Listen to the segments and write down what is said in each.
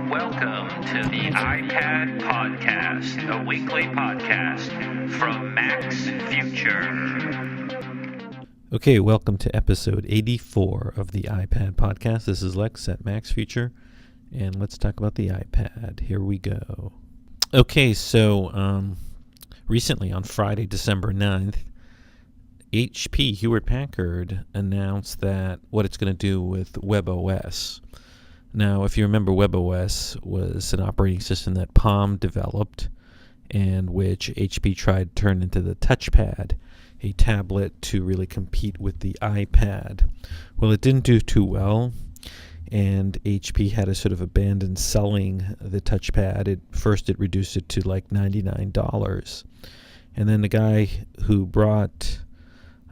Welcome to the iPad Podcast, a weekly podcast from Mac's Future. Okay, welcome to episode 84 of the iPad Podcast. This is Lex at Mac's Future, and let's talk about the iPad. Here we go. Okay, so recently on Friday, December 9th, HP, Hewlett-Packard, announced that what it's going to do with WebOS. Now, if you remember, WebOS was an operating system that Palm developed and which HP tried to turn into the touchpad, a tablet to really compete with the iPad. Well, it didn't do too well, and HP had to sort of abandon selling the touchpad. First it reduced it to like $99. And then the guy who brought,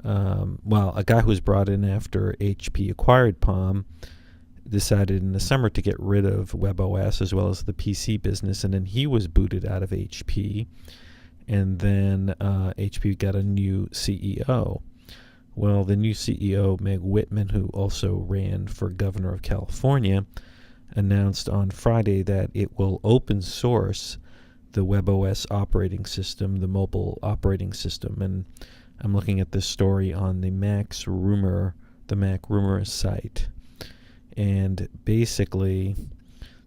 a guy who was brought in after HP acquired Palm decided in the summer to get rid of WebOS as well as the PC business, and then he was booted out of HP, and then HP got a new CEO. Well, the new CEO, Meg Whitman, who also ran for governor of California, announced on Friday that it will open source the WebOS operating system, the mobile operating system. And I'm looking at this story on the MacRumors site. And basically,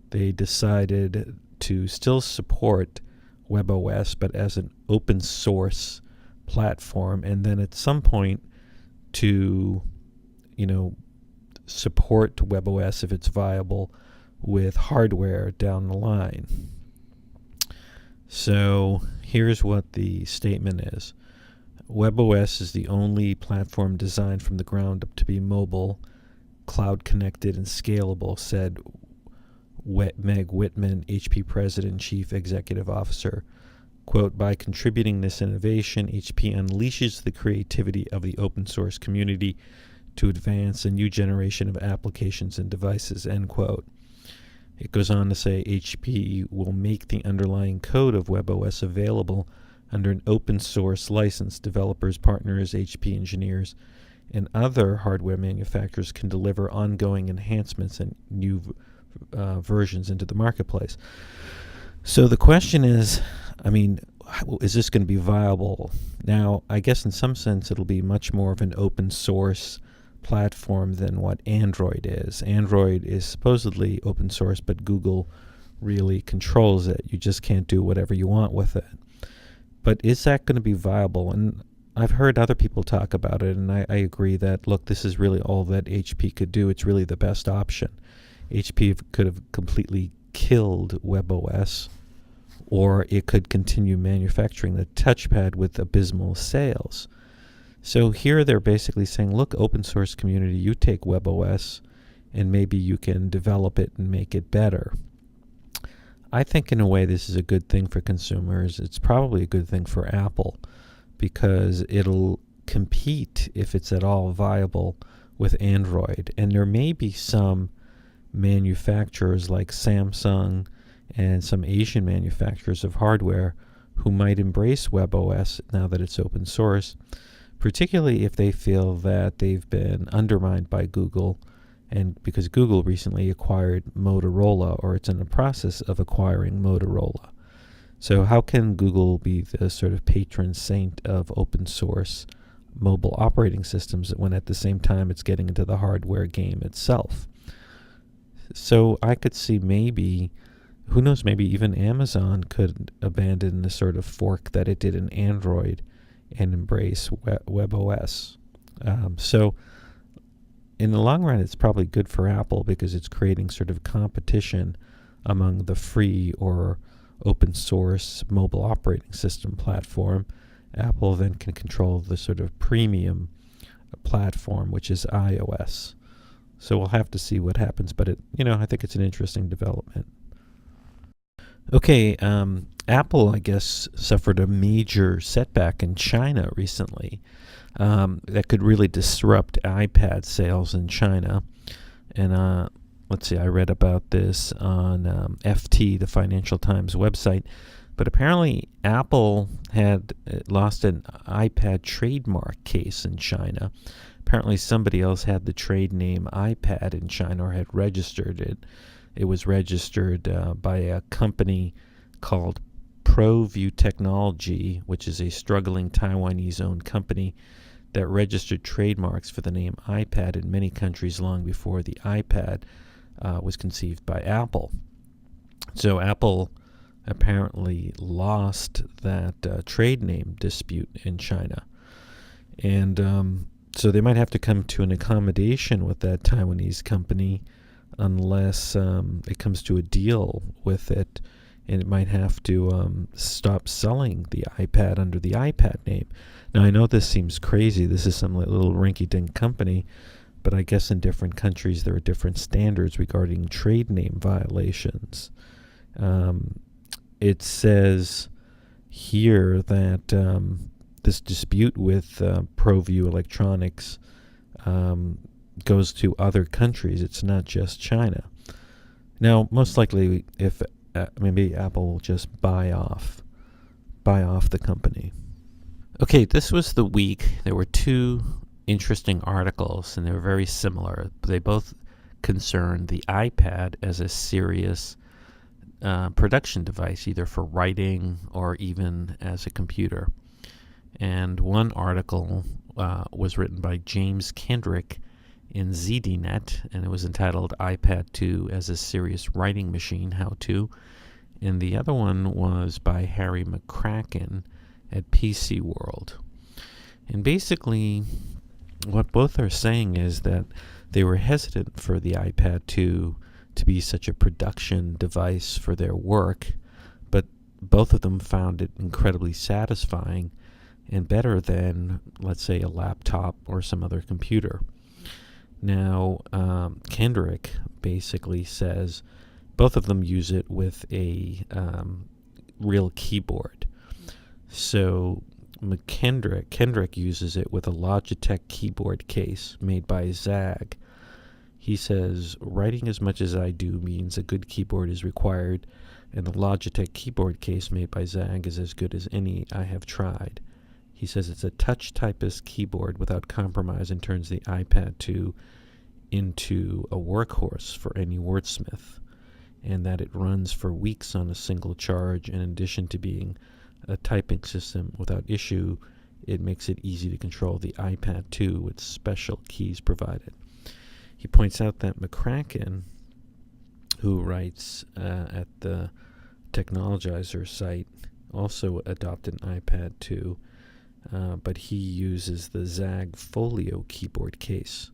they decided to still support WebOS, but as an open source platform, and then at some point to, support WebOS if it's viable with hardware down the line. So here's what the statement is. WebOS is the only platform designed from the ground up to be mobile, cloud-connected, and scalable, said Meg Whitman, HP President and Chief Executive Officer. Quote, by contributing this innovation, HP unleashes the creativity of the open source community to advance a new generation of applications and devices, end quote. It goes on to say HP will make the underlying code of WebOS available under an open source license. Developers, partners, HP engineers, and other hardware manufacturers can deliver ongoing enhancements and new versions into the marketplace. So the question is, is this going to be viable? Now, I guess in some sense it'll be much more of an open source platform than what Android is. Android is supposedly open source, but Google really controls it. You just can't do whatever you want with it. But is that going to be viable? And I've heard other people talk about it, and I agree that, look, this is really all that HP could do. It's really the best option. HP could have completely killed WebOS, or it could continue manufacturing the touchpad with abysmal sales. So here they're basically saying, look, open source community, you take WebOS, and maybe you can develop it and make it better. I think in a way this is a good thing for consumers. It's probably a good thing for Apple, because it'll compete, if it's at all viable, with Android. And there may be some manufacturers like Samsung and some Asian manufacturers of hardware who might embrace WebOS now that it's open source, particularly if they feel that they've been undermined by Google, and because Google recently acquired Motorola, or it's in the process of acquiring Motorola. So how can Google be the sort of patron saint of open source mobile operating systems when at the same time it's getting into the hardware game itself? So I could see maybe, who knows, maybe even Amazon could abandon the sort of fork that it did in Android and embrace WebOS. So in the long run, it's probably good for Apple because it's creating sort of competition among the free or open source mobile operating system platform. Apple then can control the sort of premium platform, which is iOS. So we'll have to see what happens, but I think it's an interesting development. Okay, Apple, I guess, suffered a major setback in China recently that could really disrupt iPad sales in China. And let's see, I read about this on FT, the Financial Times website. But apparently Apple had lost an iPad trademark case in China. Apparently somebody else had the trade name iPad in China or had registered it. It was registered by a company called ProView Technology, which is a struggling Taiwanese-owned company that registered trademarks for the name iPad in many countries long before the iPad was conceived by Apple. So Apple apparently lost that trade name dispute in China. And so they might have to come to an accommodation with that Taiwanese company unless it comes to a deal with it, and it might have to stop selling the iPad under the iPad name. Now, I know this seems crazy. This is some little rinky-dink company, but I guess in different countries there are different standards regarding trade name violations. It says here that this dispute with ProView Electronics goes to other countries. It's not just China. Now, most likely, if maybe Apple will just buy off the company. Okay, this was the week. There were two interesting articles, and they were very similar. They both concerned the iPad as a serious production device, either for writing or even as a computer. And one article was written by James Kendrick in ZDNet, and it was entitled iPad 2 as a Serious Writing Machine, How To. And the other one was by Harry McCracken at PCWorld. And basically, what both are saying is that they were hesitant for the iPad 2 to be such a production device for their work, but both of them found it incredibly satisfying and better than, let's say, a laptop or some other computer. Now, Kendrick basically says both of them use it with a real keyboard. So Kendrick uses it with a Logitech keyboard case made by Zag. He says, writing as much as I do means a good keyboard is required, and the Logitech keyboard case made by Zag is as good as any I have tried. He says it's a touch typist keyboard without compromise and turns the iPad 2 into a workhorse for any wordsmith, and that it runs for weeks on a single charge. In addition to being a typing system without issue, it makes it easy to control the iPad 2 with special keys provided. He points out that McCracken, who writes at the Technologizer site, also adopted an iPad 2, but he uses the Zag Folio keyboard case,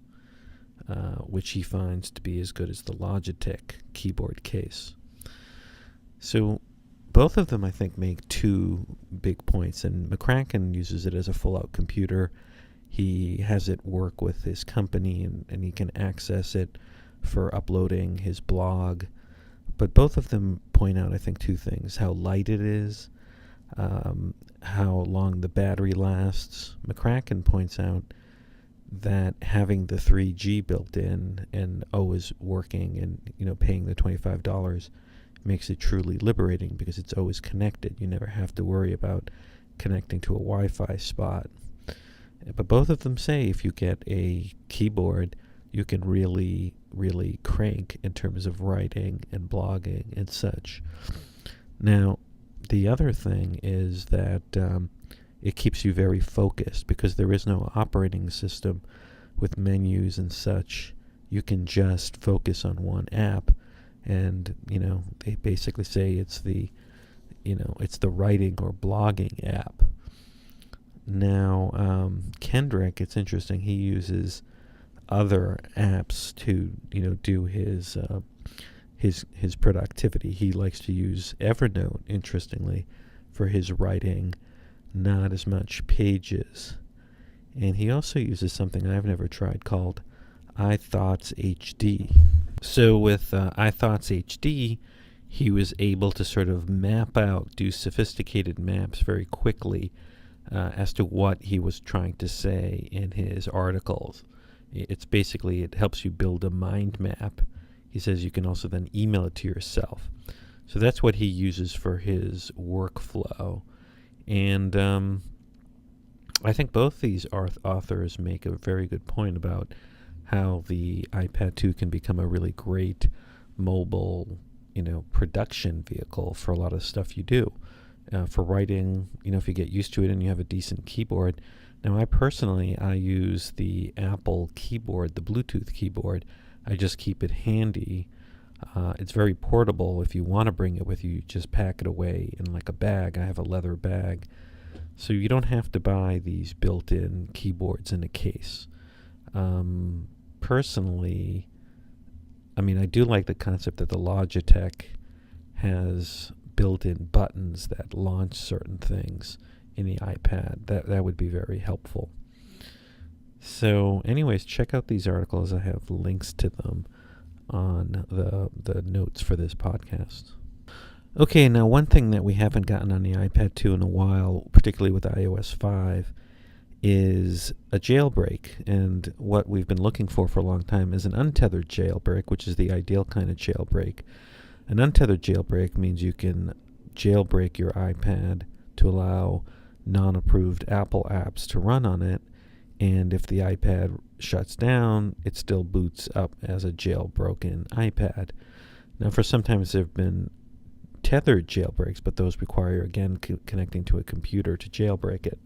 which he finds to be as good as the Logitech keyboard case. So both of them, I think, make two big points, and McCracken uses it as a full-out computer. He has it work with his company, and he can access it for uploading his blog. But both of them point out, I think, two things: how light it is, how long the battery lasts. McCracken points out that having the 3G built in and always working and paying the $25 makes it truly liberating because it's always connected. You never have to worry about connecting to a Wi-Fi spot. But both of them say if you get a keyboard, you can really, really crank in terms of writing and blogging and such. Now, the other thing is that it keeps you very focused because there is no operating system with menus and such. You can just focus on one app, and they basically say it's the writing or blogging app. Now, Kendrick, it's interesting. He uses other apps to do his productivity. He likes to use Evernote, interestingly, for his writing, not as much Pages. And he also uses something I've never tried called iThoughts HD. So with iThoughts HD, he was able to sort of do sophisticated maps very quickly as to what he was trying to say in his articles. It helps you build a mind map. He says you can also then email it to yourself. So that's what he uses for his workflow. And I think both these authors make a very good point about how the iPad 2 can become a really great mobile, production vehicle for a lot of stuff you do. For writing, if you get used to it and you have a decent keyboard. Now, I use the Apple keyboard, the Bluetooth keyboard. I just keep it handy. It's very portable. If you want to bring it with you, you just pack it away in like a bag. I have a leather bag. So you don't have to buy these built-in keyboards in a case. Personally, I do like the concept that the Logitech has built-in buttons that launch certain things in the iPad. That would be very helpful. So anyways, check out these articles. I have links to them on the notes for this podcast. Okay, now one thing that we haven't gotten on the iPad 2 in a while, particularly with iOS 5, is a jailbreak. And what we've been looking for a long time is an untethered jailbreak, which is the ideal kind of jailbreak. An untethered jailbreak means you can jailbreak your iPad to allow non-approved Apple apps to run on it, and if the iPad shuts down, it still boots up as a jailbroken iPad. Now, for sometimes there have been tethered jailbreaks, but those require, again, connecting to a computer to jailbreak it.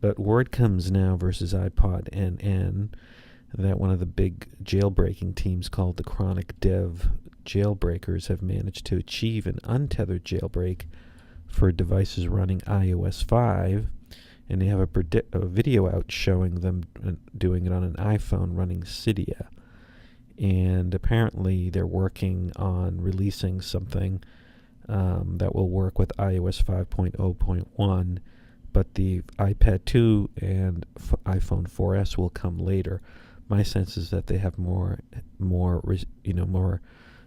But word comes now versus iPod NN that one of the big jailbreaking teams called the Chronic Dev Jailbreakers have managed to achieve an untethered jailbreak for devices running iOS 5, and they have a video out showing them doing it on an iPhone running Cydia. And apparently they're working on releasing something that will work with iOS 5.0.1, but the iPad 2 and iPhone 4S will come later. My sense is that they have more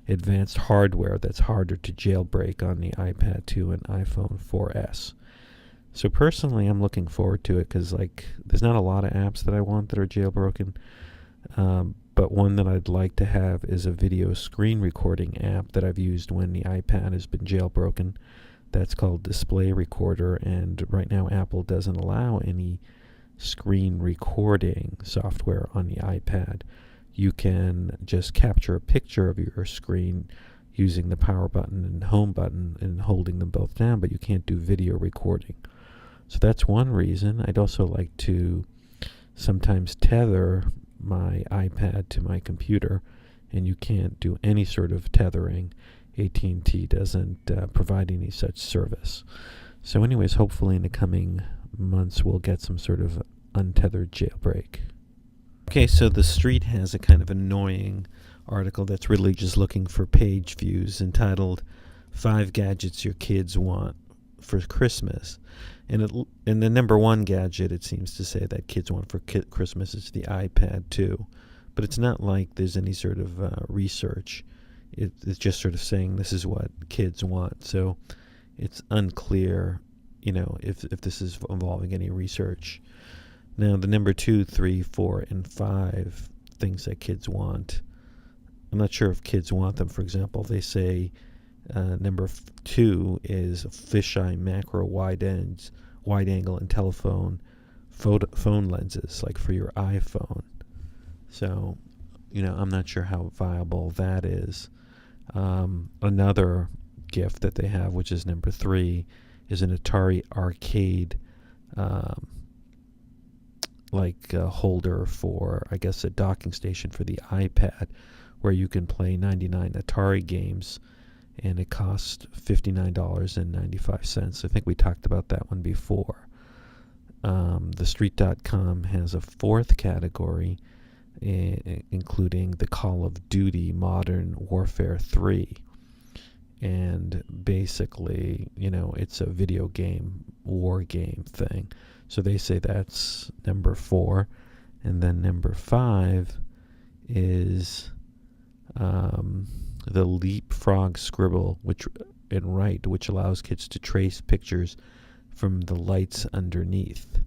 advanced hardware that's harder to jailbreak on the iPad 2 and iPhone 4S. So personally, I'm looking forward to it because there's not a lot of apps that I want that are jailbroken, but one that I'd like to have is a video screen recording app that I've used when the iPad has been jailbroken. That's called Display Recorder, and right now Apple doesn't allow any screen recording software on the iPad. You can just capture a picture of your screen using the power button and home button and holding them both down, but you can't do video recording. So that's one reason. I'd also like to sometimes tether my iPad to my computer, and you can't do any sort of tethering. AT&T doesn't provide any such service. So anyways, hopefully in the coming months we'll get some sort of untethered jailbreak. Okay, so The Street has a kind of annoying article that's really just looking for page views entitled 5 Gadgets Your Kids Want for Christmas. And the number one gadget, it seems to say, that kids want for Christmas is the iPad 2. But it's not like there's any sort of research. It's just sort of saying this is what kids want. So it's unclear, if this is involving any research. Now, the number 2, 3, 4, and 5 things that kids want, I'm not sure if kids want them. For example, they say number 2 is fisheye macro wide angle and telephone phone lenses, like for your iPhone. So, I'm not sure how viable that is. Another gift that they have, which is number 3, is an Atari arcade holder for, I guess, a docking station for the iPad, where you can play 99 Atari games, and it costs $59.95. I think we talked about that one before. TheStreet.com has a 4th category, including the Call of Duty Modern Warfare 3. And basically, it's a video game, war game thing. So they say that's number 4. And then number 5 is the Leapfrog Scribble, which allows kids to trace pictures from the lights underneath.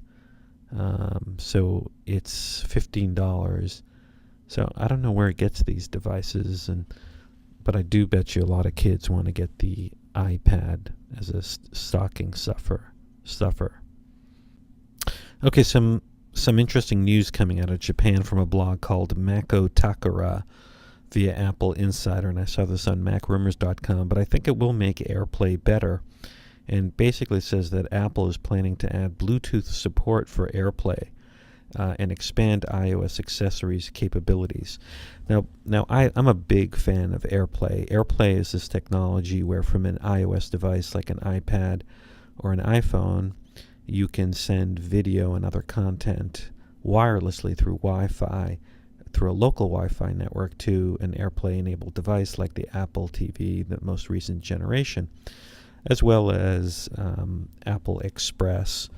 So it's $15. So I don't know where it gets these devices, but I do bet you a lot of kids want to get the iPad as a stocking stuffer. Okay, some interesting news coming out of Japan from a blog called Mako Takara. via Apple Insider, and I saw this on MacRumors.com, but I think it will make AirPlay better. And basically says that Apple is planning to add Bluetooth support for AirPlay and expand iOS accessories capabilities. Now I'm a big fan of AirPlay. AirPlay is this technology where from an iOS device like an iPad or an iPhone, you can send video and other content wirelessly through Wi-Fi, through a local Wi-Fi network to an AirPlay-enabled device like the Apple TV, the most recent generation, as well as Apple Express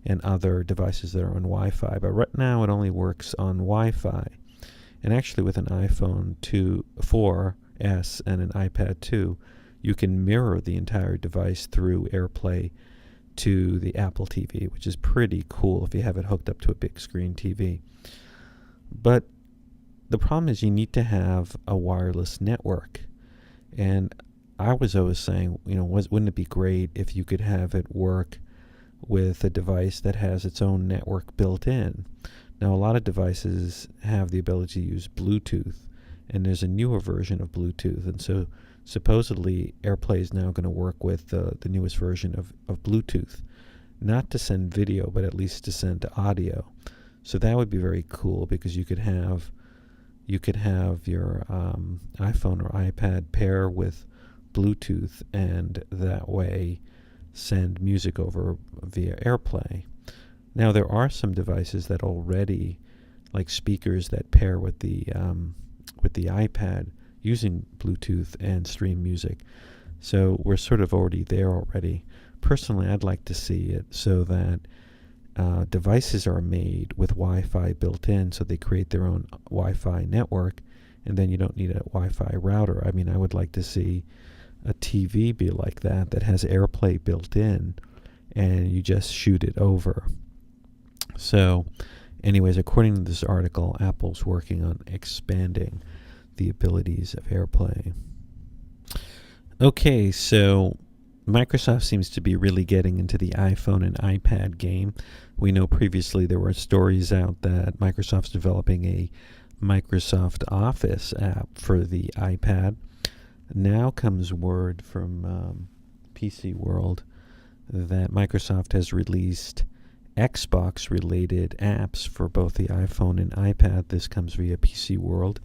and other devices that are on Wi-Fi. But right now it only works on Wi-Fi. And actually with an iPhone 4S and an iPad 2, you can mirror the entire device through AirPlay to the Apple TV, which is pretty cool if you have it hooked up to a big screen TV. But the problem is you need to have a wireless network. And I was always saying, wouldn't it be great if you could have it work with a device that has its own network built in? Now, a lot of devices have the ability to use Bluetooth, and there's a newer version of Bluetooth. And so supposedly AirPlay is now going to work with the newest version of Bluetooth, not to send video, but at least to send audio. So that would be very cool, because you could have your iPhone or iPad pair with Bluetooth, and that way send music over via AirPlay. Now there are some devices that already, like speakers that pair with the iPad using Bluetooth and stream music. So we're sort of already there already. Personally, I'd like to see it so that devices are made with Wi-Fi built in, so they create their own Wi-Fi network, and then you don't need a Wi-Fi router. I mean, I would like to see a TV be like that has AirPlay built in, and you just shoot it over. So anyways, according to this article, Apple's working on expanding the abilities of AirPlay. Okay, so Microsoft seems to be really getting into the iPhone and iPad game. We know previously there were stories out that Microsoft's developing a Microsoft Office app for the iPad. Now comes word from PCWorld that Microsoft has released Xbox-related apps for both the iPhone and iPad. This comes via PCWorld.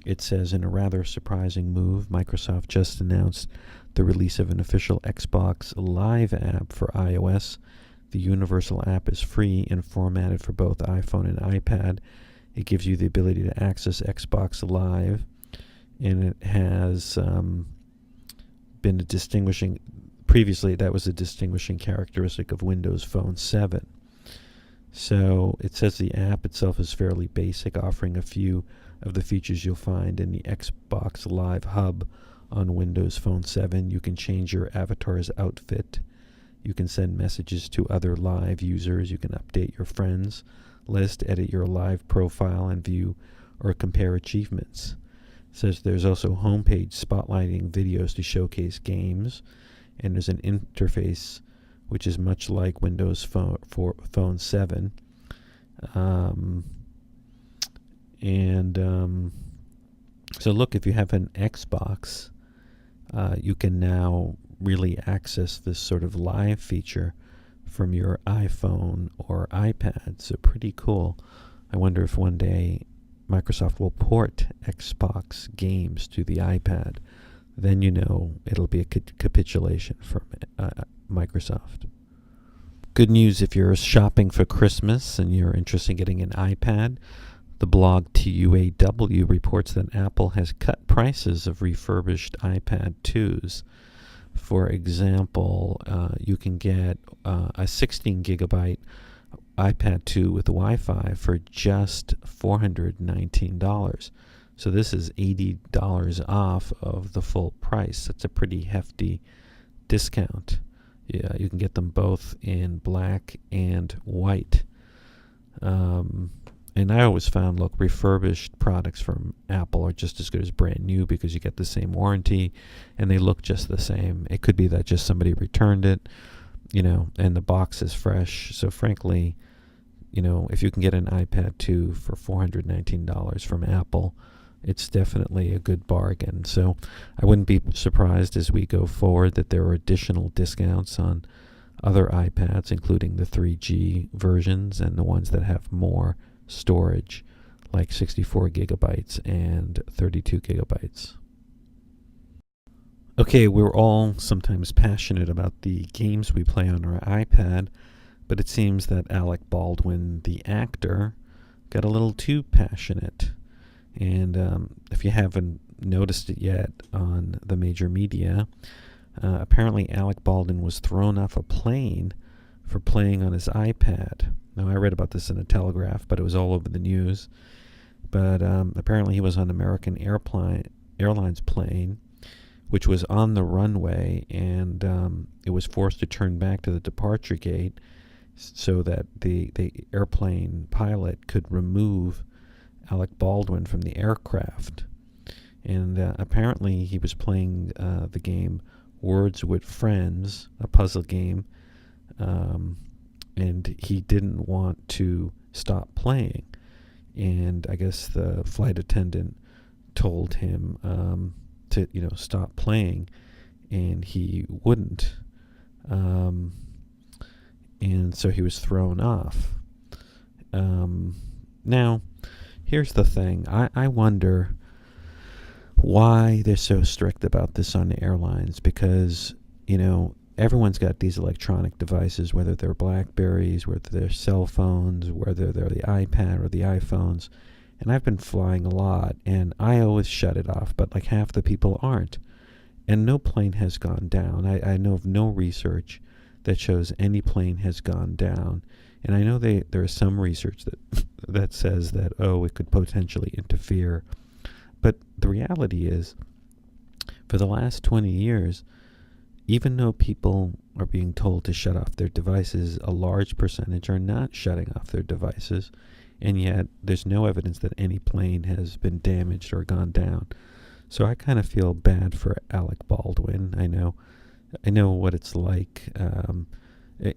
It says, in a rather surprising move, Microsoft just announced the release of an official Xbox Live app for iOS. The universal app is free and formatted for both iPhone and iPad. It gives you the ability to access Xbox Live, and it has been a distinguishing... Previously, that was a distinguishing characteristic of Windows Phone 7. So it says the app itself is fairly basic, offering a few of the features you'll find in the Xbox Live Hub on Windows Phone 7. You can change your avatar's outfit. You can send messages to other live users. You can update your friends list, edit your live profile, and view or compare achievements. It says there's also homepage spotlighting videos to showcase games, and there's an interface which is much like Windows Phone 7. So look, if you have an Xbox, you can now really access this sort of live feature from your iPhone or iPad. So pretty cool. I wonder if one day Microsoft will port Xbox games to the iPad. Then it'll be a capitulation from Microsoft. Good news if you're shopping for Christmas and you're interested in getting an iPad. The blog TUAW reports that Apple has cut prices of refurbished iPad 2s. For example, you can get a 16 gigabyte iPad 2 with Wi-Fi for just $419. So this is $80 off of the full price. That's a pretty hefty discount. Yeah, you can get them both in black and white. And I always found, refurbished products from Apple are just as good as brand new because you get the same warranty and they look just the same. It could be that just somebody returned it, and the box is fresh. So frankly, if you can get an iPad 2 for $419 from Apple, it's definitely a good bargain. So I wouldn't be surprised as we go forward that there are additional discounts on other iPads, including the 3G versions and the ones that have more storage, like 64 gigabytes and 32 gigabytes. Okay, we're all sometimes passionate about the games we play on our iPad, but it seems that Alec Baldwin, the actor, got a little too passionate. And if you haven't noticed it yet on the major media, apparently Alec Baldwin was thrown off a plane for playing on his iPad. Now, I read about this in a Telegraph, but it was all over the news. But apparently he was on American Airlines plane, which was on the runway, and it was forced to turn back to the departure gate so that the airplane pilot could remove Alec Baldwin from the aircraft. And apparently he was playing the game Words with Friends, a puzzle game, and he didn't want to stop playing. And I guess the flight attendant told him to stop playing, and he wouldn't. And so he was thrown off. Now, here's the thing. I wonder why they're so strict about this on the airlines, because, everyone's got these electronic devices, whether they're BlackBerries, whether they're cell phones, whether they're the iPad or the iPhones. And I've been flying a lot, and I always shut it off, but like half the people aren't. And no plane has gone down. I know of no research that shows any plane has gone down. And I know there is some research that says that, it could potentially interfere. But the reality is, for the last 20 years, even though people are being told to shut off their devices, a large percentage are not shutting off their devices. And yet there's no evidence that any plane has been damaged or gone down. So I kind of feel bad for Alec Baldwin. I know what it's like.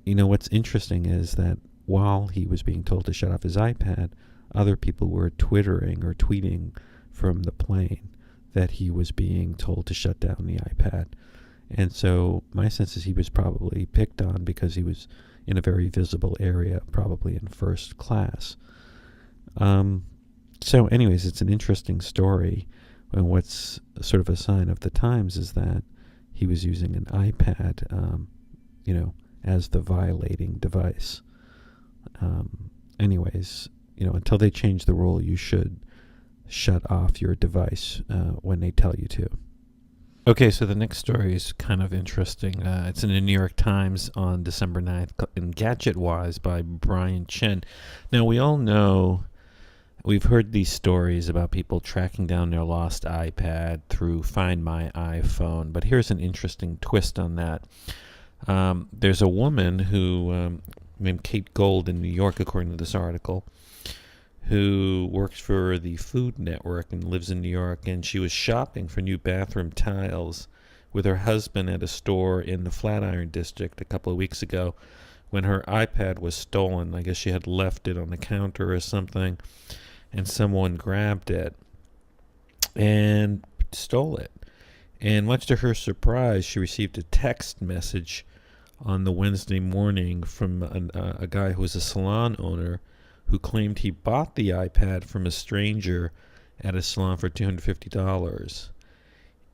What's interesting is that while he was being told to shut off his iPad, other people were twittering or tweeting from the plane that he was being told to shut down the iPad. And so my sense is he was probably picked on because he was in a very visible area, probably in first class. So anyways, it's an interesting story. And what's sort of a sign of the times is that he was using an iPad, as the violating device. Until they change the rule, you should shut off your device when they tell you to. Okay, so the next story is kind of interesting. It's in the New York Times on December 9th in Gadget Wise by Brian Chen. Now, we all know, we've heard these stories about people tracking down their lost iPad through Find My iPhone, but here's an interesting twist on that. There's a woman who, named Kate Gold in New York, according to this article, who works for the Food Network and lives in New York, and she was shopping for new bathroom tiles with her husband at a store in the Flatiron District a couple of weeks ago when her iPad was stolen. I guess she had left it on the counter or something, and someone grabbed it and stole it. And much to her surprise, she received a text message on the Wednesday morning from a guy who was a salon owner who claimed he bought the iPad from a stranger at a salon for $250.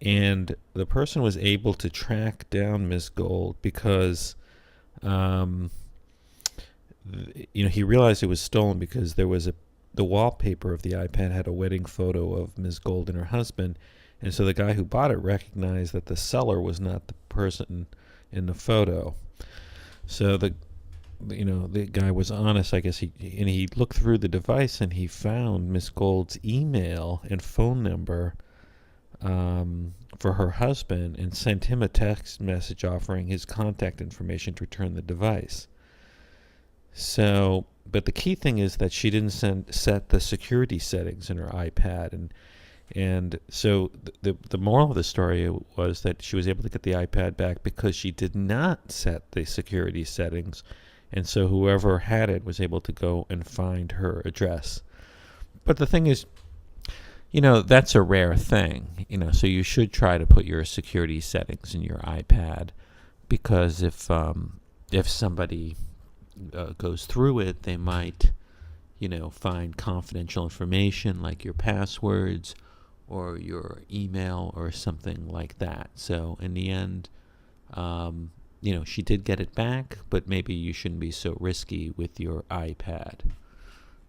And the person was able to track down Ms. Gold because, he realized it was stolen because there was the wallpaper of the iPad had a wedding photo of Ms. Gold and her husband. And so the guy who bought it recognized that the seller was not the person in the photo. So the guy was honest, I guess. He looked through the device and he found Miss Gold's email and phone number for her husband and sent him a text message offering his contact information to return the device. So, but the key thing is that she didn't set the security settings in her iPad, and so the moral of the story was that she was able to get the iPad back because she did not set the security settings. And so whoever had it was able to go and find her address. But the thing is, That's a rare thing. So you should try to put your security settings in your iPad, because if somebody goes through it, they might, find confidential information like your passwords or your email or something like that. So in the end, she did get it back, but maybe you shouldn't be so risky with your iPad.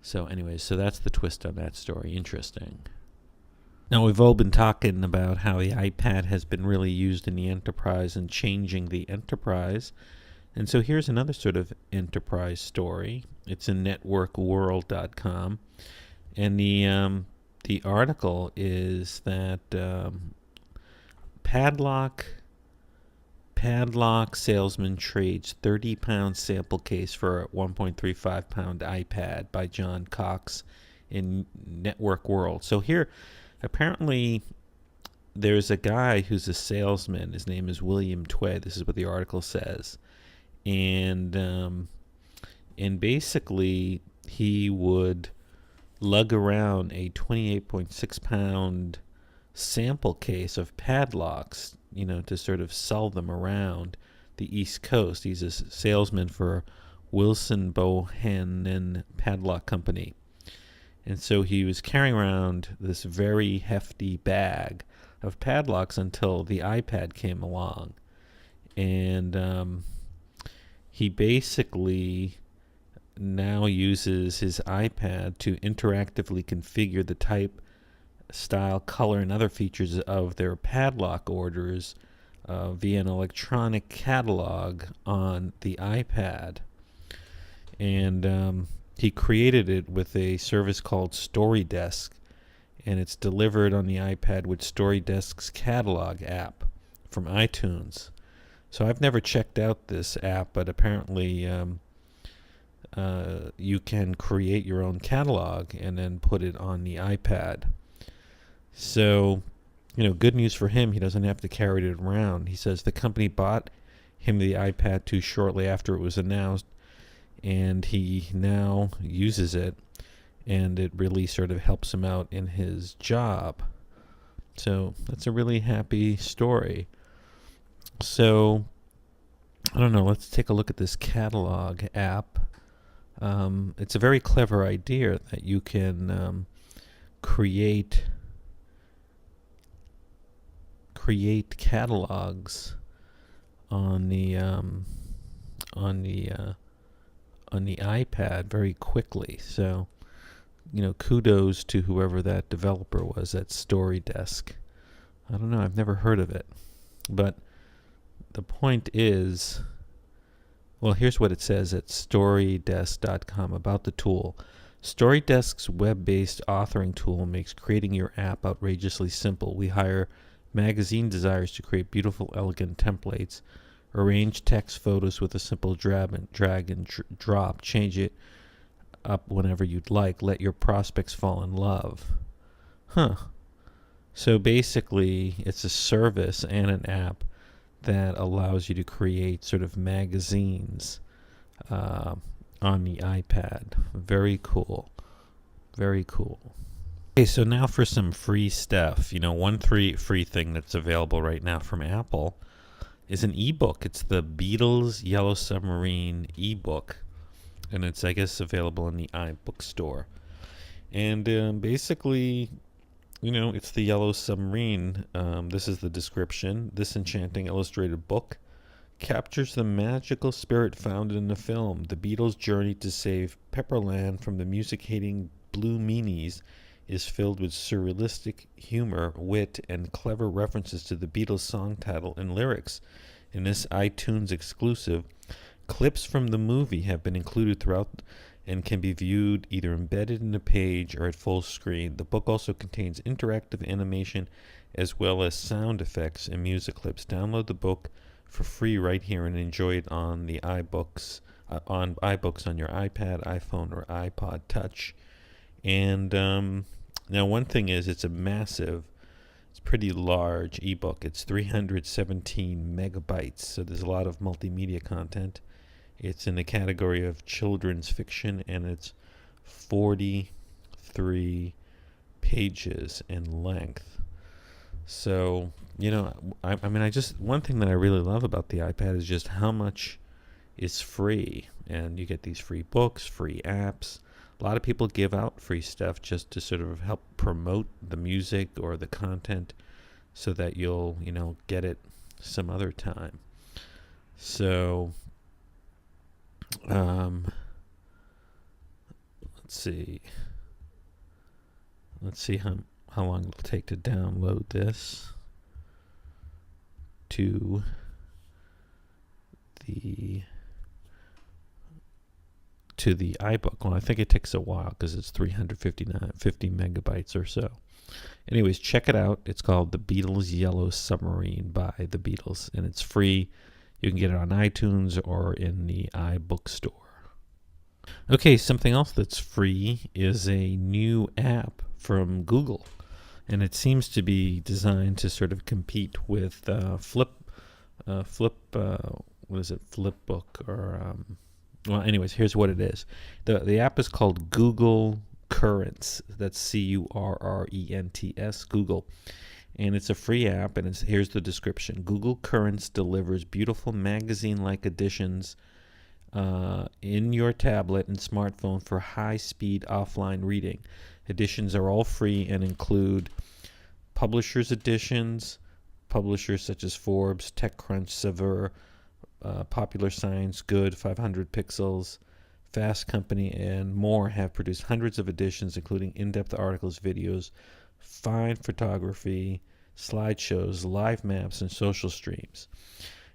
So anyways, so that's the twist on that story. Interesting. Now, we've all been talking about how the iPad has been really used in the enterprise and changing the enterprise. And so here's another sort of enterprise story. It's in networkworld.com. And the article is that Padlock salesman trades 30-pound sample case for a 1.35-pound iPad by John Cox in Network World. So here, apparently, there's a guy who's a salesman. His name is William Tway. This is what the article says. And basically, he would lug around a 28.6-pound sample case of padlocks, to sort of sell them around the East Coast. He's a salesman for Wilson Bohannon Padlock Company. And so he was carrying around this very hefty bag of padlocks until the iPad came along. And he basically now uses his iPad to interactively configure the type, style, color, and other features of their padlock orders via an electronic catalog on the iPad. And he created it with a service called StoryDesk, and it's delivered on the iPad with StoryDesk's catalog app from iTunes. So I've never checked out this app, but apparently you can create your own catalog and then put it on the iPad. So, good news for him. He doesn't have to carry it around. He says the company bought him the iPad 2 shortly after it was announced, and he now uses it, and it really sort of helps him out in his job. So that's a really happy story. So, I don't know, let's take a look at this catalog app. It's a very clever idea that you can create catalogs on the iPad very quickly. So, kudos to whoever that developer was at StoryDesk. I don't know, I've never heard of it. But the point is, well, here's what it says at storydesk.com about the tool. StoryDesk's web-based authoring tool makes creating your app outrageously simple. We hire magazine designers to create beautiful, elegant templates, arrange text photos with a simple drag and drop, change it up whenever you'd like, let your prospects fall in love. So basically, it's a service and an app that allows you to create sort of magazines on the iPad. Very cool. Very cool. Okay, so now for some free stuff. One free thing that's available right now from Apple is an ebook. It's the Beatles Yellow Submarine ebook, and it's, I guess, available in the iBook store. And basically, it's the Yellow Submarine. This is the description. This enchanting illustrated book captures the magical spirit found in the film. The Beatles' journey to save Pepperland from the music-hating Blue Meanies is filled with surrealistic humor, wit, and clever references to the Beatles' song title and lyrics. In this iTunes exclusive, clips from the movie have been included throughout and can be viewed either embedded in the page or at full screen. The book also contains interactive animation as well as sound effects and music clips. Download the book for free right here and enjoy it on the iBooks on your iPad, iPhone, or iPod Touch. And now one thing is, it's pretty large ebook. It's 317 megabytes, so there's a lot of multimedia content. It's in the category of children's fiction, and it's 43 pages in length. So, I mean, one thing that I really love about the iPad is just how much is free. And you get these free books, free apps. A lot of people give out free stuff just to sort of help promote the music or the content so that you'll, get it some other time. So, let's see. Let's see how long it'll take to download this to the iBook. Well, I think it takes a while because it's 50 megabytes or so. Anyways, check it out. It's called The Beatles' Yellow Submarine by The Beatles, and it's free. You can get it on iTunes or in the iBook store. Okay, something else that's free is a new app from Google, and it seems to be designed to sort of compete with Flipbook or well, anyways, here's what it is. The app is called Google Currents. That's Currents, Google. And it's a free app, and here's the description. Google Currents delivers beautiful magazine-like editions in your tablet and smartphone for high-speed offline reading. Editions are all free and include publishers' editions. Publishers such as Forbes, TechCrunch, Saveur, Popular Science, Good, 500 Pixels, Fast Company, and more have produced hundreds of editions, including in-depth articles, videos, fine photography, slideshows, live maps, and social streams.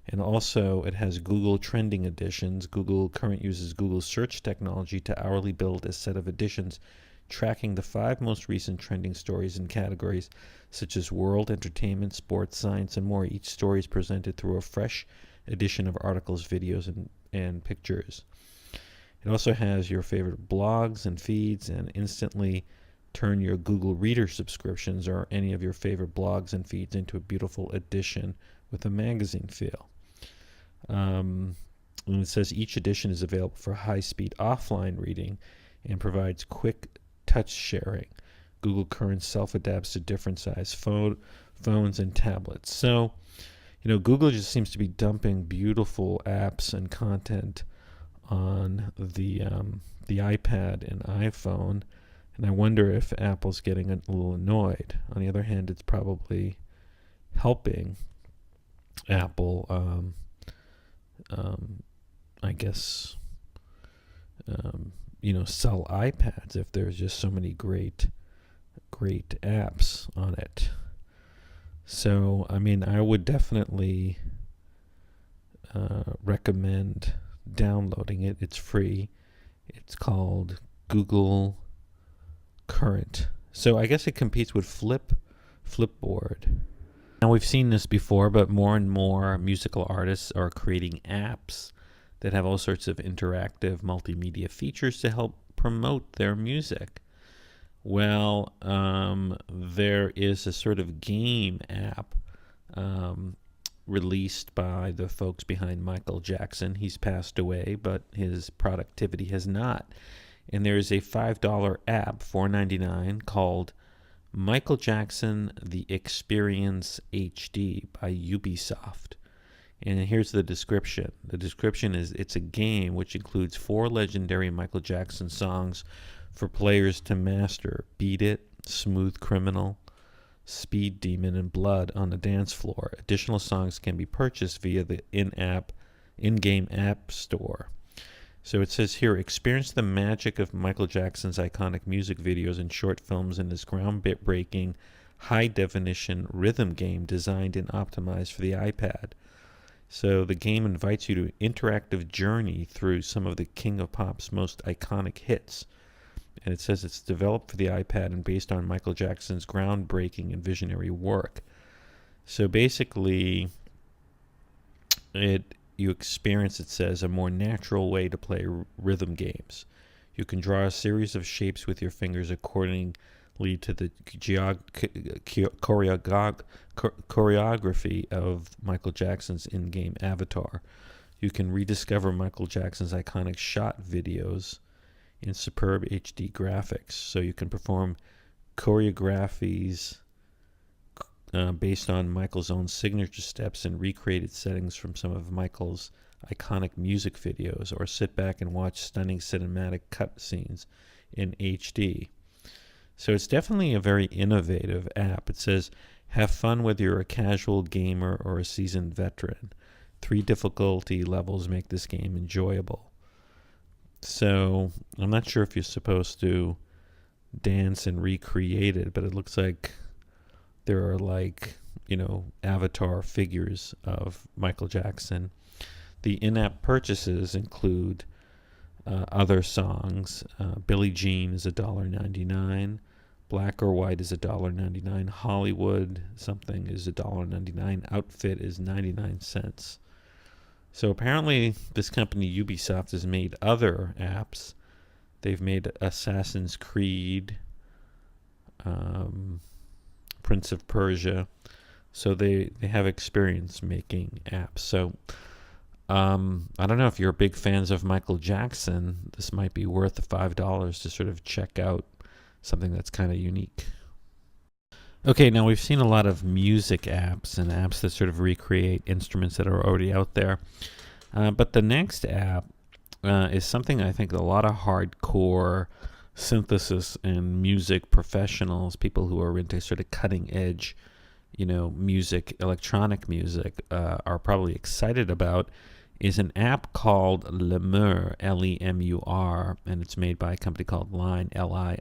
And also, it has Google Trending editions. Google Current uses Google search technology to hourly build a set of editions tracking the 5 most recent trending stories in categories such as world, entertainment, sports, science, and more. Each story is presented through a fresh edition of articles, videos, and pictures. It also has your favorite blogs and feeds, and instantly turn your Google Reader subscriptions or any of your favorite blogs and feeds into a beautiful edition with a magazine feel. And it says each edition is available for high-speed offline reading and provides quick touch sharing. Google Currents self-adapts to different size phones and tablets. So, Google just seems to be dumping beautiful apps and content on the iPad and iPhone, and I wonder if Apple's getting a little annoyed. On the other hand, it's probably helping Apple, I guess, sell iPads if there's just so many great apps on it. So, I mean, I would definitely recommend downloading it. It's free. It's called Google Current. So I guess it competes with Flipboard. Now, we've seen this before, but more and more musical artists are creating apps that have all sorts of interactive multimedia features to help promote their music. Well, there is a sort of game app released by the folks behind Michael Jackson. He's passed away, but his productivity has not. And there is a $5 app, $4.99, called Michael Jackson The Experience HD by Ubisoft. And here's the description. The description is it's a game which includes 4 legendary Michael Jackson songs for players to master: Beat It, Smooth Criminal, Speed Demon, and Blood on the Dance Floor. Additional songs can be purchased via the in-game app store. So it says here, experience the magic of Michael Jackson's iconic music videos and short films in this groundbreaking, high-definition rhythm game designed and optimized for the iPad. So the game invites you to an interactive journey through some of the King of Pop's most iconic hits. And it says it's developed for the iPad and based on Michael Jackson's groundbreaking and visionary work. So basically, you experience, it says, a more natural way to play rhythm games. You can draw a series of shapes with your fingers accordingly to the choreography of Michael Jackson's in-game avatar. You can rediscover Michael Jackson's iconic shot videos in superb HD graphics. So you can perform choreographies based on Michael's own signature steps and recreated settings from some of Michael's iconic music videos, or sit back and watch stunning cinematic cutscenes in HD. So it's definitely a very innovative app. It says, have fun whether you're a casual gamer or a seasoned veteran. 3 difficulty levels make this game enjoyable. So I'm not sure if you're supposed to dance and recreate it, but it looks like there are avatar figures of Michael Jackson. The in-app purchases include other songs. Billie Jean is $1.99. Black or White is $1.99. Hollywood something is $1.99. Outfit is 99 cents. So apparently this company Ubisoft has made other apps. They've made Assassin's Creed, Prince of Persia. So they have experience making apps. So I don't know if you're big fans of Michael Jackson. This might be worth the $5 to sort of check out something that's kind of unique. Okay, now we've seen a lot of music apps and apps that sort of recreate instruments that are already out there. But the next app is something I think a lot of hardcore synthesis and music professionals, people who are into sort of cutting edge, music, electronic music, are probably excited about, is an app called Lemur, Lemur, and it's made by a company called Line, Line.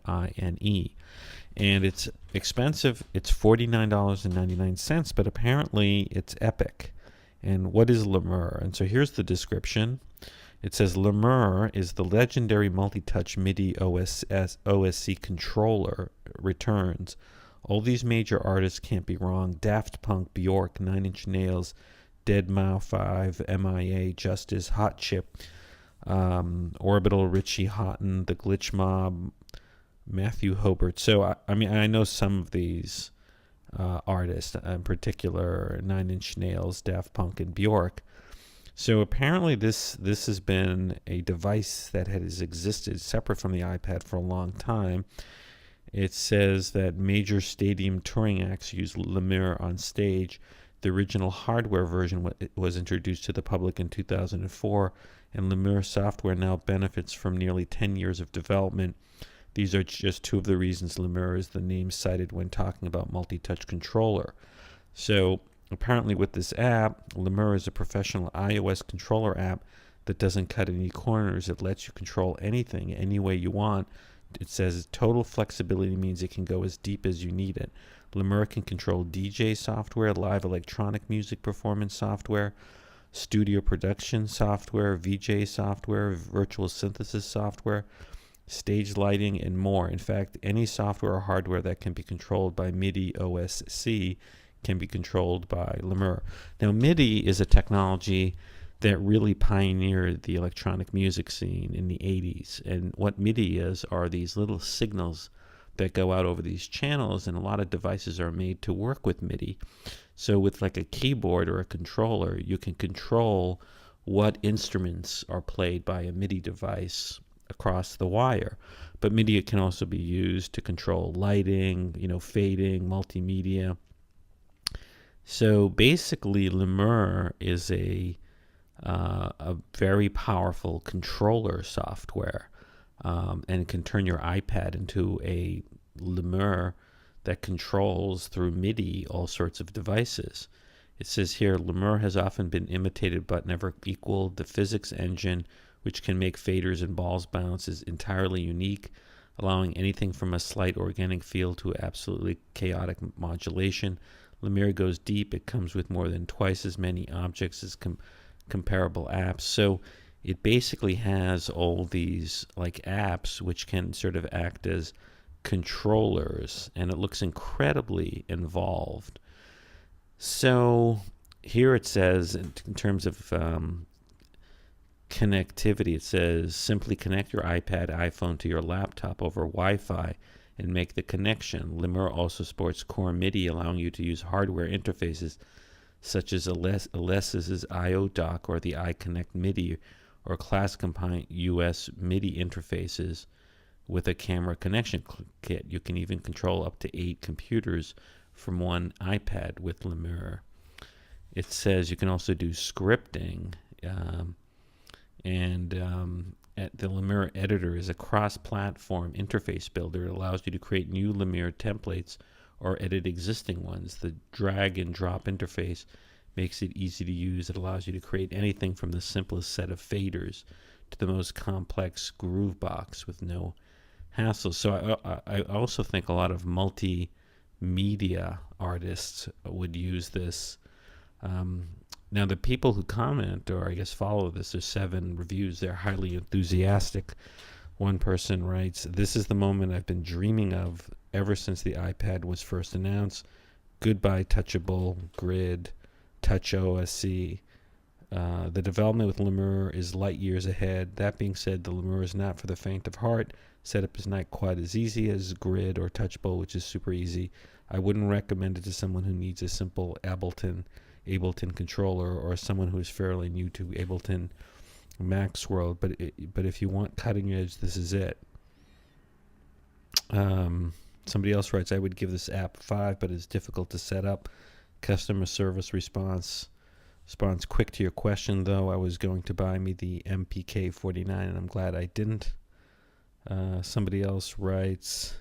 And it's expensive. It's $49.99, but apparently it's epic. And what is Lemur? And so here's the description. It says, Lemur is the legendary multi-touch MIDI OSC controller returns. All these major artists can't be wrong. Daft Punk, Bjork, Nine Inch Nails, Deadmau 5, MIA, Justice, Hot Chip, Orbital, Richie Houghton, The Glitch Mob, Matthew Hobart. So, I know some of these artists, in particular Nine Inch Nails, Daft Punk, and Bjork. So apparently this has been a device that has existed separate from the iPad for a long time. It says that major stadium touring acts use Lemur on stage. The original hardware version was introduced to the public in 2004, and Lemur software now benefits from nearly 10 years of development. These are just 2 of the reasons Lemur is the name cited when talking about multi-touch controller. So apparently with this app, Lemur is a professional iOS controller app that doesn't cut any corners. It lets you control anything any way you want. It says total flexibility means it can go as deep as you need it. Lemur can control DJ software, live electronic music performance software, studio production software, VJ software, virtual synthesis software, stage lighting, and more. In fact, any software or hardware that can be controlled by MIDI OSC can be controlled by Lemur. Now, MIDI is a technology that really pioneered the electronic music scene in the 80s. And what MIDI is are these little signals that go out over these channels, and a lot of devices are made to work with MIDI. So with like a keyboard or a controller, you can control what instruments are played by a MIDI device across the wire. But MIDI can also be used to control lighting, fading, multimedia. So basically, Lemur is a very powerful controller software, and can turn your iPad into a Lemur that controls through MIDI all sorts of devices. It says here, Lemur has often been imitated but never equaled. The physics engine, which can make faders and balls bounce, is entirely unique, allowing anything from a slight organic feel to absolutely chaotic modulation. Lemur goes deep. It comes with more than twice as many objects as comparable apps. So it basically has all these like apps which can sort of act as controllers, and it looks incredibly involved. So here it says, in terms of connectivity, it says simply connect your iPad, iPhone to your laptop over Wi-Fi and make the connection. Lemur also supports core MIDI, allowing you to use hardware interfaces such as Alessis's I/O dock or the iConnect MIDI or class compliant US MIDI interfaces with a camera connection kit. You can even control up to 8 computers from one iPad with Lemur. It says you can also do scripting, the Lemur editor is a cross-platform interface builder. It allows you to create new Lemur templates or edit existing ones. The drag and drop interface makes it easy to use. It allows you to create anything from the simplest set of faders to the most complex groove box with no hassle. So I also think a lot of multimedia artists would use this. Now, the people who comment, or I guess follow this, there's 7 reviews. They're highly enthusiastic. One person writes, "This is the moment I've been dreaming of ever since the iPad was first announced. Goodbye, touchable, grid, touch OSC. The development with Lemur is light years ahead. That being said, the Lemur is not for the faint of heart. Setup is not quite as easy as grid or touchable, which is super easy. I wouldn't recommend it to someone who needs a simple Ableton controller, or someone who is fairly new to Ableton MacRumors, but if you want cutting edge, this is it." Somebody else writes, "I would give this app 5, but it's difficult to set up. Customer service responds quick to your question, though. I was going to buy me the MPK49, and I'm glad I didn't." Somebody else writes,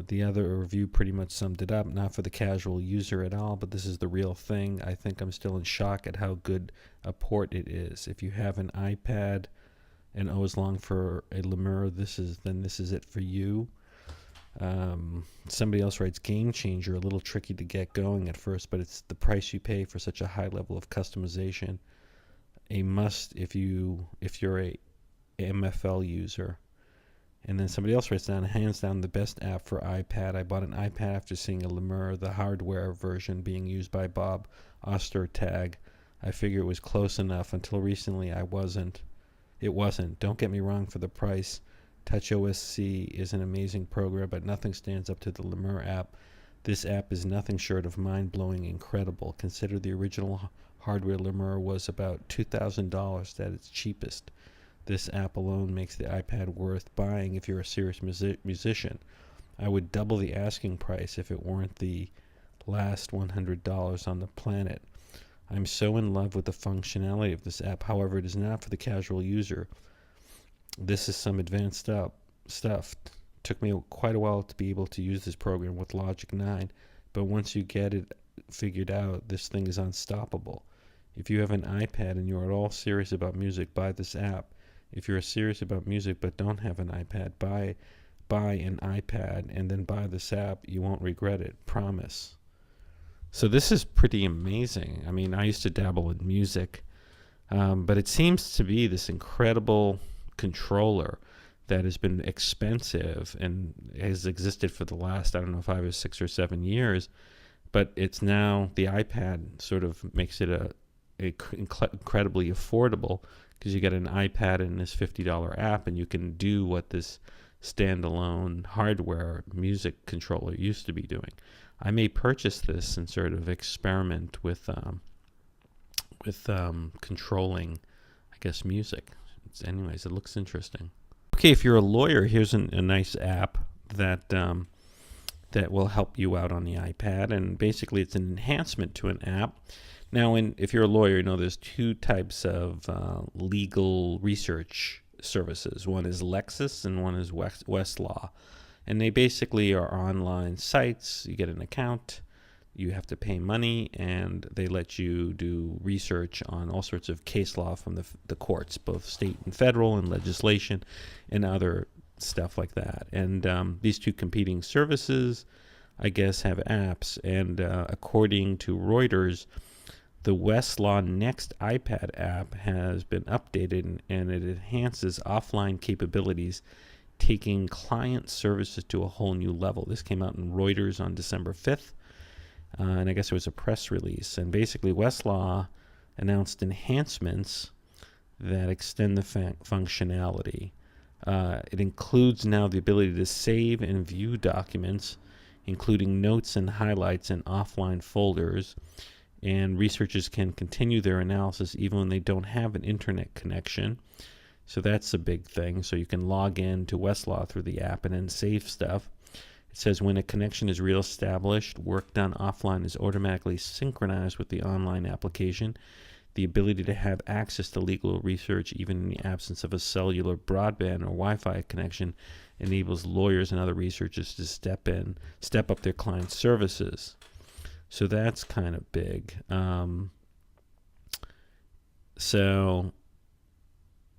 "The other review pretty much summed it up. Not for the casual user at all, but this is the real thing. I think I'm still in shock at how good a port it is. If you have an iPad and always long for a Lemur, this is it for you." Somebody else writes, "Game changer, a little tricky to get going at first, but it's the price you pay for such a high level of customization. A must if you're a MFL user." And then somebody else writes down, "Hands down the best app for iPad. I bought an iPad after seeing a Lemur, the hardware version being used by Bob Ostertag. I figure it was close enough. Until recently, it wasn't. Don't get me wrong for the price. Touch OSC is an amazing program, but nothing stands up to the Lemur app. This app is nothing short of mind-blowing incredible. Consider the original hardware Lemur was about $2,000 at its cheapest. This app alone makes the iPad worth buying if you're a serious musician. I would double the asking price if it weren't the last $100 on the planet. I'm so in love with the functionality of this app. However, it is not for the casual user. This is some advanced stuff. Took me quite a while to be able to use this program with Logic 9, but once you get it figured out, this thing is unstoppable. If you have an iPad and you're at all serious about music, buy this app. If you're serious about music but don't have an iPad, buy an iPad and then buy this app. You won't regret it. Promise." So this is pretty amazing. I mean, I used to dabble in music, but it seems to be this incredible controller that has been expensive and has existed for the last, 5 or 6 or 7 years, but it's now the iPad sort of makes it incredibly affordable, because you get an iPad and this $50 app, and you can do what this standalone hardware music controller used to be doing. I may purchase this and sort of experiment with controlling, I guess, music. Anyways, it looks interesting. Okay, if you're a lawyer, here's a nice app that will help you out on the iPad, and basically it's an enhancement to an app. Now, if you're a lawyer, you know there's 2 types of legal research services. One is Lexis and one is Westlaw. And they basically are online sites. You get an account, you have to pay money, and they let you do research on all sorts of case law from the courts, both state and federal, and legislation and other stuff like that. And these 2 competing services, I guess, have apps. And according to Reuters, the Westlaw Next iPad app has been updated, and it enhances offline capabilities, taking client services to a whole new level. This came out in Reuters on December 5th, and I guess it was a press release. And basically, Westlaw announced enhancements that extend the functionality. It includes now the ability to save and view documents, including notes and highlights in offline folders. And researchers can continue their analysis even when they don't have an internet connection. So that's a big thing. So you can log in to Westlaw through the app and then save stuff. It says when a connection is reestablished, work done offline is automatically synchronized with the online application. The ability to have access to legal research even in the absence of a cellular broadband or Wi-Fi connection enables lawyers and other researchers to step up their client services. So that's kind of big. So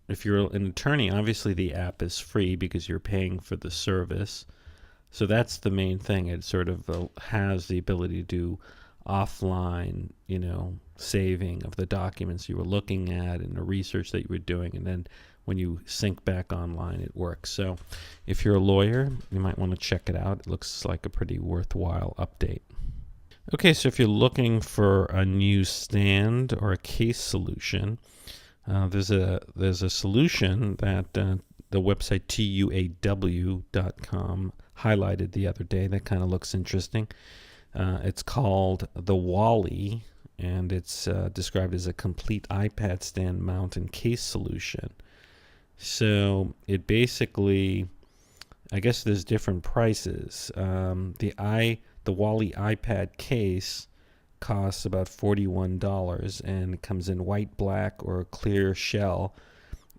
if you're an attorney, obviously the app is free because you're paying for the service. So that's the main thing. It sort of has the ability to do offline, saving of the documents you were looking at and the research that you were doing. And then when you sync back online, it works. So if you're a lawyer, you might want to check it out. It looks like a pretty worthwhile update. Okay, so if you're looking for a new stand or a case solution, there's a solution that the website TUAW.com highlighted the other day that kind of looks interesting. It's called the Walle, and it's described as a complete iPad stand mount and case solution. So it basically, I guess there's different prices. The Walle iPad case costs about $41, and it comes in white, black, or a clear shell,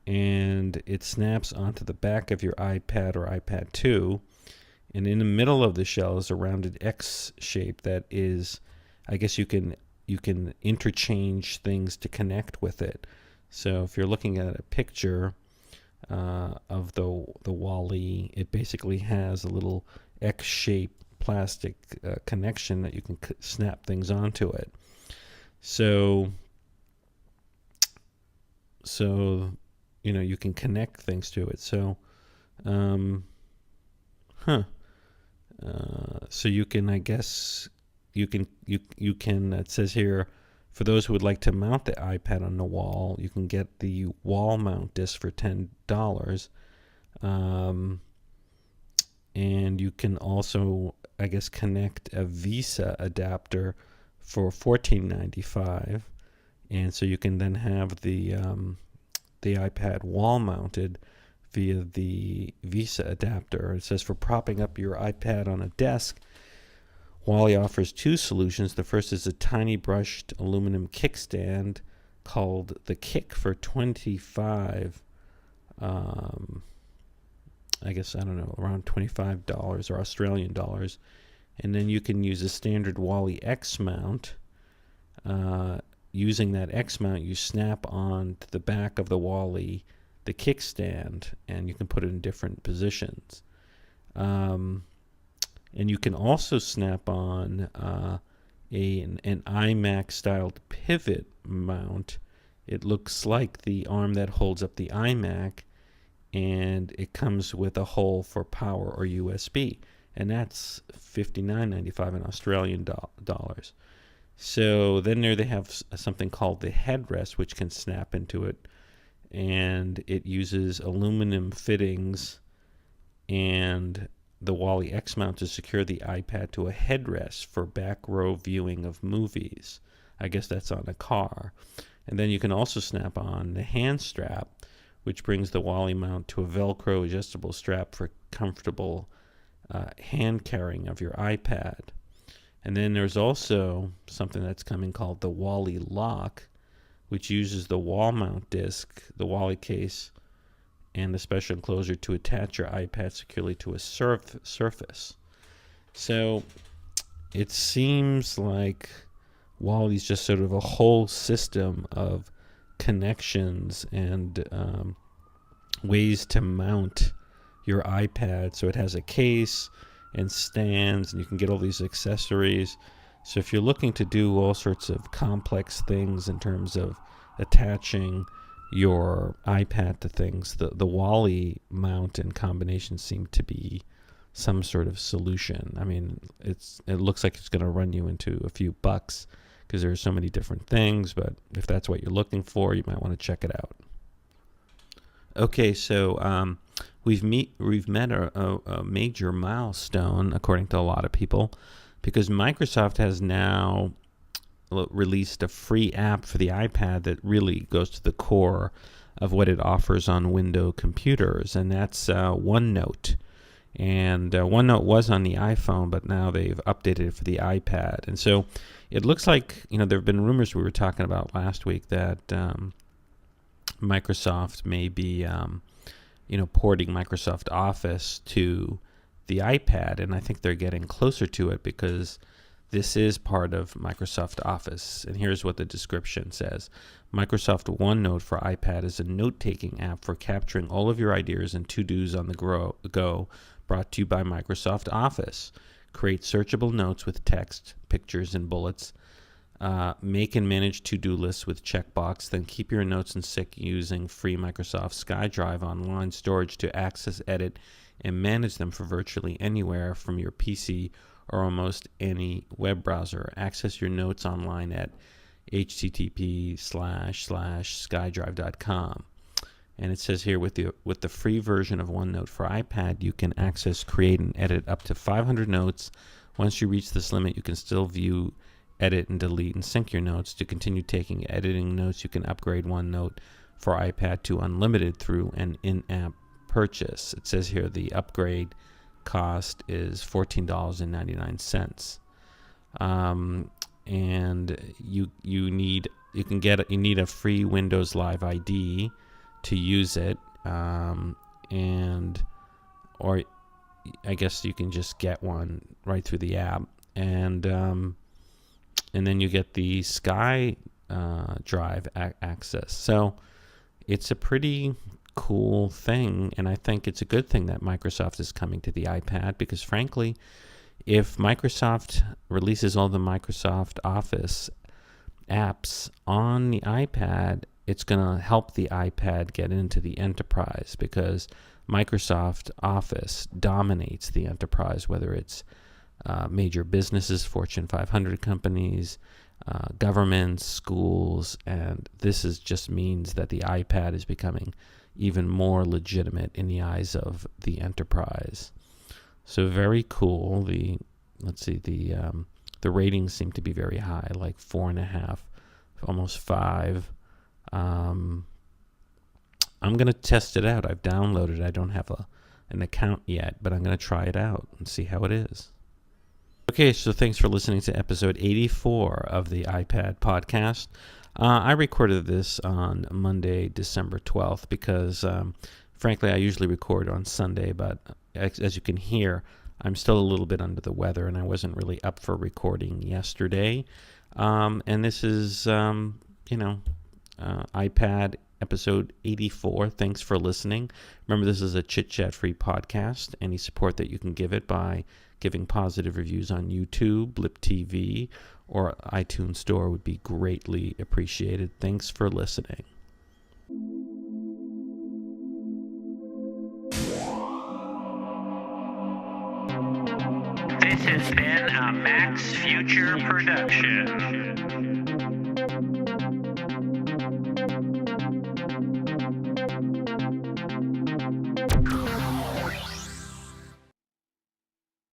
and it snaps onto the back of your iPad or iPad 2, and in the middle of the shell is a rounded X shape that is, I guess you can interchange things to connect with it. So if you're looking at a picture of the Walle, it basically has a little X-shaped plastic connection that you can snap things onto it. So you can connect things to it. So so you can, I guess you can it says here, for those who would like to mount the iPad on the wall, you can get the wall mount disc for $10. And you can also, I guess, connect a Visa adapter for $14.95, and so you can then have the iPad wall mounted via the Visa adapter. It says for propping up your iPad on a desk, Walle offers two solutions. The first is a tiny brushed aluminum kickstand called the Kick for $25. I guess, I don't know, around $25 or Australian dollars. And then you can use a standard Walle X mount. Using that X mount, you snap on to the back of the Walle the kickstand, and you can put it in different positions. And you can also snap on an iMac-styled pivot mount. It looks like the arm that holds up the iMac, and it comes with a hole for power or USB, and that's $59.95 in Australian dollars. So then they have something called the headrest, which can snap into it, and it uses aluminum fittings and the Walle X mount to secure the iPad to a headrest for back row viewing of movies. I guess that's on a car. And then you can also snap on the hand strap, which brings the Walle mount to a Velcro adjustable strap for comfortable hand carrying of your iPad. And then there's also something that's coming called the Walle Lock, which uses the wall mount disc, the Walle case, and the special enclosure to attach your iPad securely to a surface. So it seems like Walle's just sort of a whole system of connections and ways to mount your iPad. So it has a case and stands, and you can get all these accessories. So if you're looking to do all sorts of complex things in terms of attaching your iPad to things, the Walle mount and combination seem to be some sort of solution. I mean, it looks like it's going to run you into a few bucks because there are so many different things, but if that's what you're looking for, you might want to check it out. Okay, so we've met a major milestone, according to a lot of people, because Microsoft has now released a free app for the iPad that really goes to the core of what it offers on Windows computers, and that's OneNote. And OneNote was on the iPhone, but now they've updated it for the iPad. And so it looks like, there have been rumors we were talking about last week that Microsoft may be, porting Microsoft Office to the iPad, and I think they're getting closer to it because this is part of Microsoft Office. And here's what the description says. Microsoft OneNote for iPad is a note-taking app for capturing all of your ideas and to-dos on the go, brought to you by Microsoft Office. Create searchable notes with text, pictures, and bullets. Make and manage to-do lists with checkbox. Then keep your notes in sync using free Microsoft SkyDrive online storage to access, edit, and manage them for virtually anywhere from your PC or almost any web browser. Access your notes online at http://skydrive.com. And it says here, with the free version of OneNote for iPad, you can access, create, and edit up to 500 notes. Once you reach this limit, you can still view, edit, and delete and sync your notes. To continue taking editing notes, you can upgrade OneNote for iPad to unlimited through an in-app purchase. It says here the upgrade cost is $14.99. And you need a free Windows Live ID to use it, or I guess you can just get one right through the app, and then you get the Sky Drive access. So it's a pretty cool thing, and I think it's a good thing that Microsoft is coming to the iPad, because frankly, if Microsoft releases all the Microsoft Office apps on the iPad, it's going to help the iPad get into the enterprise, because Microsoft Office dominates the enterprise, whether it's major businesses, Fortune 500 companies, governments, schools, and this just means that the iPad is becoming even more legitimate in the eyes of the enterprise. So very cool. The ratings seem to be very high, like 4.5, almost 5. I'm going to test it out. I've downloaded it. I don't have an account yet, but I'm going to try it out and see how it is. Okay, so thanks for listening to episode 84 of the iPad podcast. I recorded this on Monday, December 12th, because frankly, I usually record on Sunday, but as you can hear, I'm still a little bit under the weather, and I wasn't really up for recording yesterday. And this is, iPad episode 84. Thanks for listening. Remember, this is a chit-chat free podcast. Any support that you can give it by giving positive reviews on YouTube, Blip TV, or iTunes Store would be greatly appreciated. Thanks for listening. This has been a Max Future production.